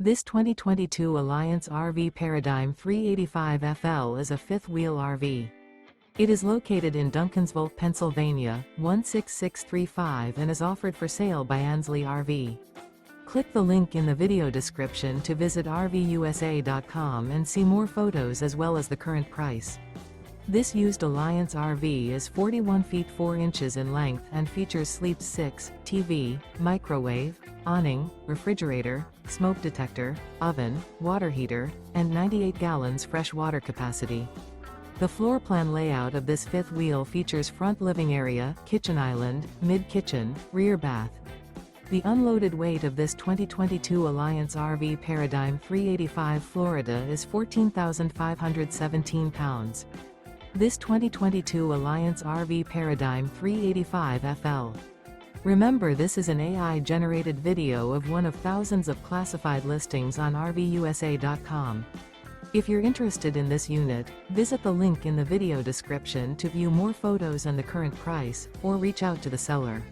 This 2022 Alliance RV Paradigm 385FL is a fifth-wheel RV. It is located in Duncansville, Pennsylvania, 16635 and is offered for sale by Ansley RV. Click the link in the video description to visit RVUSA.com and see more photos as well as the current price. This used Alliance RV is 41 feet 4 inches in length and features sleep 6, TV, microwave, awning, refrigerator, smoke detector, oven, water heater, and 98 gallons fresh water capacity. The floor plan layout of this fifth wheel features front living area, kitchen island, mid-kitchen, rear bath. The unloaded weight of this 2022 Alliance RV Paradigm 385 Florida is 14,517 pounds. This 2022 Alliance RV Paradigm 385 FL. Remember, this is an AI-generated video of one of thousands of classified listings on RVUSA.com. If you're interested in this unit, visit the link in the video description to view more photos and the current price, or reach out to the seller.